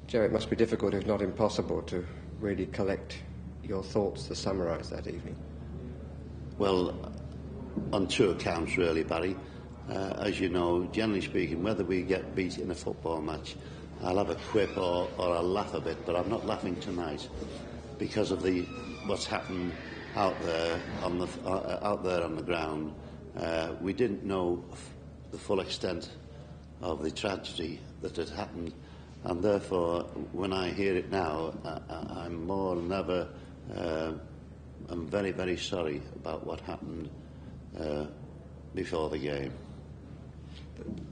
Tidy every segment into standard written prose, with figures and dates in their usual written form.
Joe, it must be difficult, if not impossible, to really collect your thoughts to summarise that evening. Well, on two accounts, really, Barry. As you know, generally speaking, whether we get beat in a football match, I'll have a quip or I'll laugh a bit, but I'm not laughing tonight because of what's happened out there on the ground. We didn't know the full extent of the tragedy that had happened, and therefore, when I hear it now, I'm more than ever. I'm very, very sorry about what happened before the game.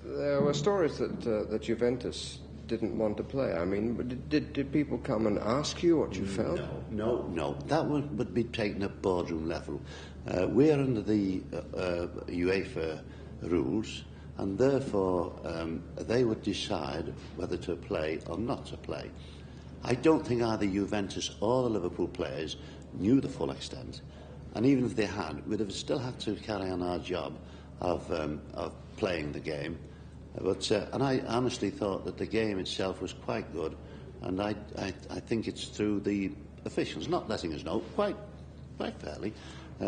There were stories that Juventus didn't want to play. I mean, did people come and ask you what you felt? No. That would be taken at boardroom level. We're under the UEFA rules, and therefore they would decide whether to play or not to play. I don't think either Juventus or the Liverpool players knew the full extent, and even if they had, we'd have still had to carry on our job of playing the game. But and I honestly thought that the game itself was quite good, and I think it's through the officials not letting us know quite fairly,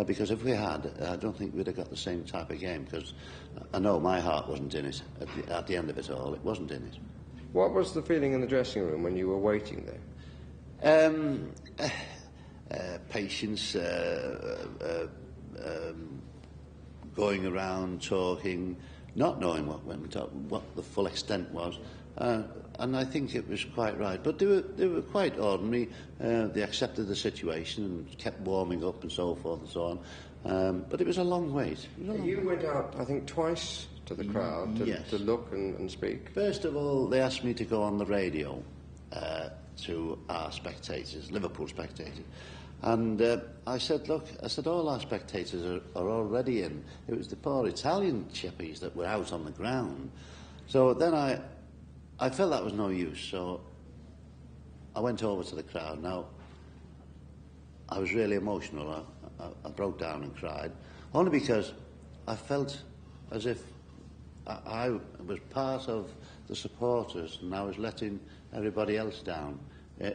because if we had, I don't think we'd have got the same type of game, because I know my heart wasn't in it at the end of it all. It wasn't in it. What was the feeling in the dressing room when you were waiting there? Patience, going around talking, not knowing what the full extent was, and I think it was quite right. But they were quite ordinary. They accepted the situation and kept warming up and so forth and so on. But it was a long wait. You went out, I think, twice to the crowd to look and speak. First of all, they asked me to go on the radio to our spectators, Liverpool spectators. And I said, look, all our spectators are already in. It was the poor Italian chippies that were out on the ground. So then I felt that was no use, so I went over to the crowd. Now, I was really emotional. I broke down and cried, only because I felt as if I was part of the supporters and I was letting everybody else down.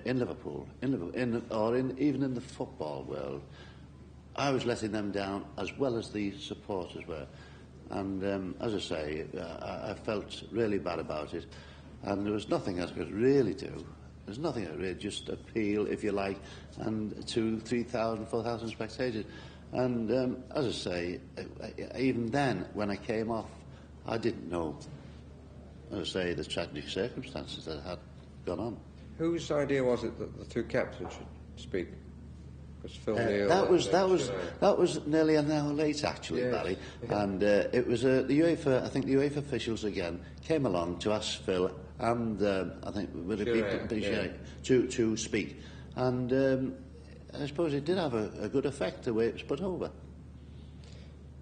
In Liverpool, even in the football world, I was letting them down as well as the supporters were. And as I say, I felt really bad about it. And there was nothing I could really do. There's nothing I really just appeal, if you like, and to 3,000, 4,000 spectators. And as I say, even then, when I came off, I didn't know, as I say, the tragic circumstances that had gone on. Whose idea was it that the two captains should speak? Was Phil Neal? That was nearly an hour late, actually, yes. Barry. Yeah. And it was the UEFA. I think the UEFA officials again came along to ask Phil and I think to speak. And I suppose it did have a good effect the way it was put over.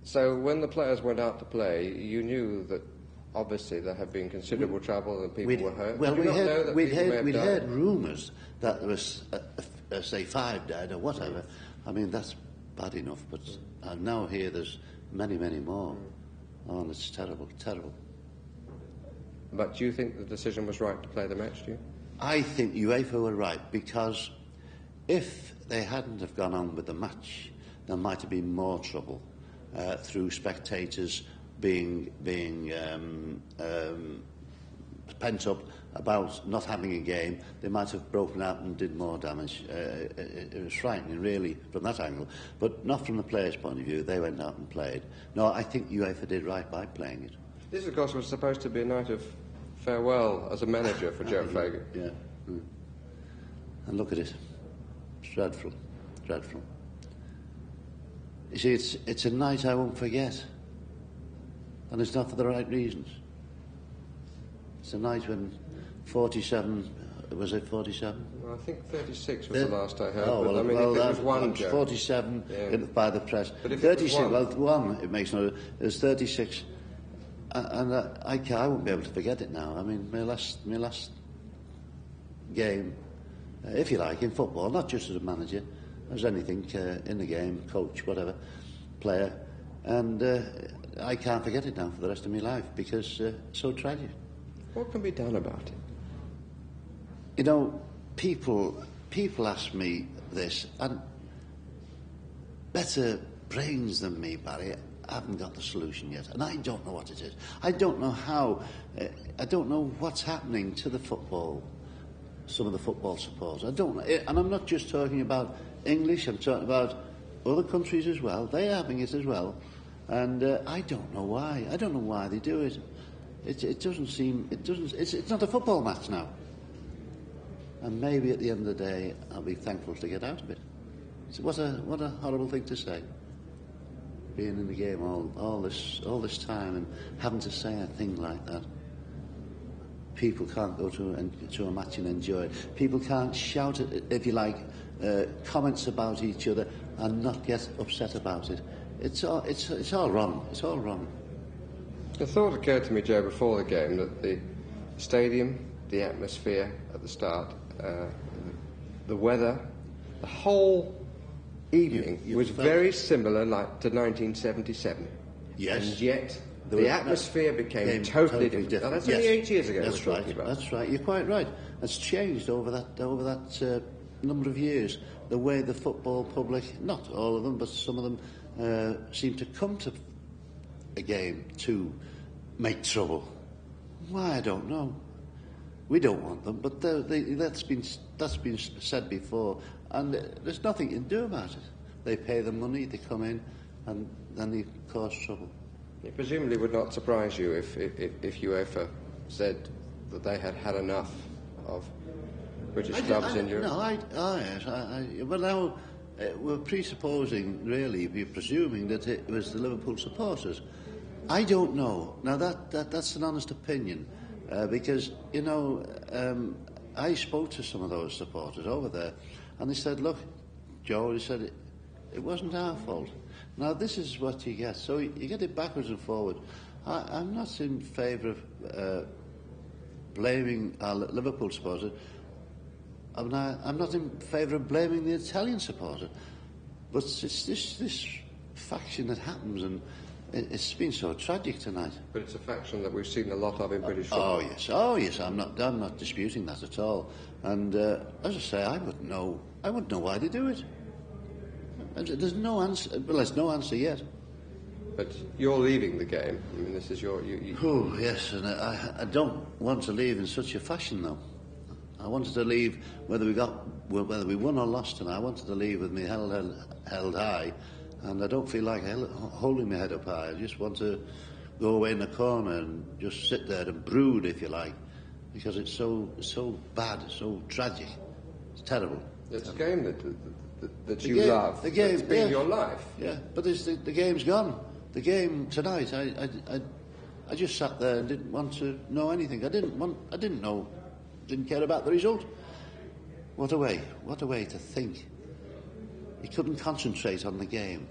So when the players went out to play, you knew that. Obviously, there had been considerable trouble and people were hurt. Well, we'd heard rumours that there was, say, 5 dead or whatever. I mean, that's bad enough, but I now hear there's many, many more. Oh, and it's terrible, terrible. But do you think the decision was right to play the match, do you? I think UEFA were right, because if they hadn't have gone on with the match, there might have been more trouble through spectators being pent up about not having a game. They might have broken out and did more damage. It was frightening, really, from that angle. But not from the players' point of view. They went out and played. No, I think UEFA did right by playing it. This, of course, was supposed to be a night of farewell as a manager for Joe Fagan. Yeah. Mm. And look at it. It's dreadful. Dreadful. You see, it's a night I won't forget. And it's not for the right reasons. It's a night when 47, was it 47? Well, I think 36 was the last I heard. Oh, well, I mean, well, if it was one, 47 by the press. But if 36, it was one, it makes no. There's 36, and I won't be able to forget it now. I mean, my last game, if you like, in football, not just as a manager, as anything in the game, coach, whatever, player, and. I can't forget it now for the rest of my life because it's so tragic. What can be done about it? you know, people ask me this, and better brains than me, Barry, haven't got the solution yet, and I don't know what it is. I don't know how. I don't know what's happening to the football. Some of the football supporters. I don't know, and I'm not just talking about English. I'm talking about other countries as well. They're having it as well, and I don't know why. I don't know why they do it. It doesn't seem. It doesn't. It's not a football match now. And maybe at the end of the day, I'll be thankful to get out of it. What a horrible thing to say. Being in the game all this time and having to say a thing like that. People can't go to a match and enjoy it. People can't shout, if you like, comments about each other and not get upset about it. It's all wrong. It's all wrong. The thought occurred to me, Joe, before the game that the stadium, the atmosphere at the start, the weather, the whole evening was very similar to 1977. Yes. And yet the atmosphere became totally different. Now, that's only 8 years ago. That's right. That's right. You're quite right. It's changed over that number of years. The way the football public, not all of them, but some of them, seem to come to a game to make trouble. Why, I don't know. We don't want them, but that's been said before, and there's nothing you can do about it. They pay the money, they come in, and then they cause trouble. It presumably would not surprise you if UEFA said that they had had enough of British clubs in Europe. No, yes. Well, now we're presupposing, really, we're presuming that it was the Liverpool supporters. I don't know. Now that's an honest opinion, because you know I spoke to some of those supporters over there, and they said, "Look, Joe," he said, "it wasn't our fault." Now, this is what you get. So you get it backwards and forwards. I'm not in favour of blaming our Liverpool supporters. I'm not in favour of blaming the Italian supporter. But it's this faction that happens, and it's been so tragic tonight. But it's a faction that we've seen a lot of in British football. Oh yes. I'm not disputing that at all. And as I say, I wouldn't know why they do it. There's no answer. Well, there's no answer yet. But you're leaving the game. I mean, this is your. Oh yes, and I don't want to leave in such a fashion, though. I wanted to leave whether we won or lost, and I wanted to leave with me held high, and I don't feel like holding my head up high. I just want to go away in the corner and just sit there and brood, if you like, because it's so bad, so tragic, it's terrible. It's a game that you love. The game, it's been your life. Yeah, but the game's gone. The game tonight, I just sat there and didn't want to know anything. I didn't care about the result. What a way to think. You couldn't concentrate on the game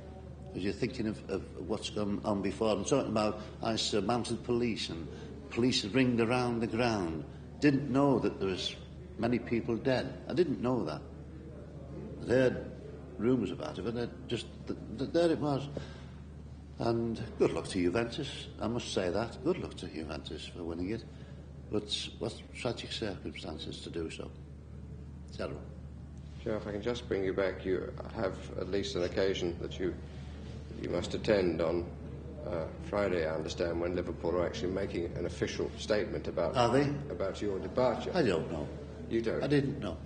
because you're thinking of what's gone on before. I'm talking about mounted police, and police ringed around the ground. Didn't know that there was many people dead. I didn't know that. I'd heard rumours about it, but there it was. And good luck to Juventus, I must say that. Good luck to Juventus for winning it. But what tragic circumstances to do so. Terrible. Joe, if I can just bring you back, you have at least an occasion that you must attend on Friday, I understand, when Liverpool are actually making an official statement about your departure. I don't know. You don't? I didn't know.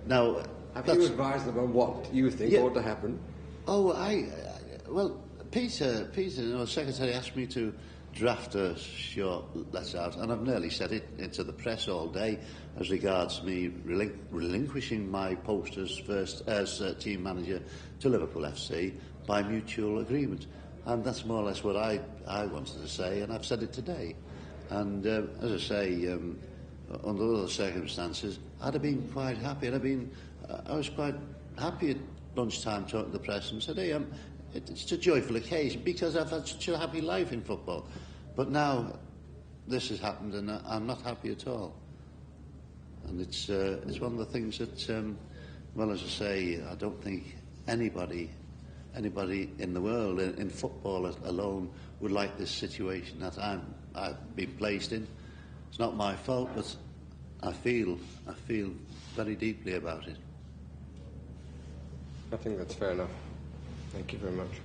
Now, have you advised them on what you think ought to happen? Oh, well, Peter, Secretary asked me to draft a short letter out, and I've nearly said it into the press all day as regards me relinquishing my post as team manager to Liverpool FC by mutual agreement. And that's more or less what I wanted to say, and I've said it today. And as I say, under other circumstances, I'd have been quite happy. I was quite happy at lunchtime talking to the press and said, "Hey, it's a joyful occasion because I've had such a happy life in football." But now this has happened, and I'm not happy at all. And it's one of the things that, well, as I say, I don't think anybody in the world, in football alone, would like this situation that I've been placed in. It's not my fault, but I feel very deeply about it. I think that's fair enough. Thank you very much.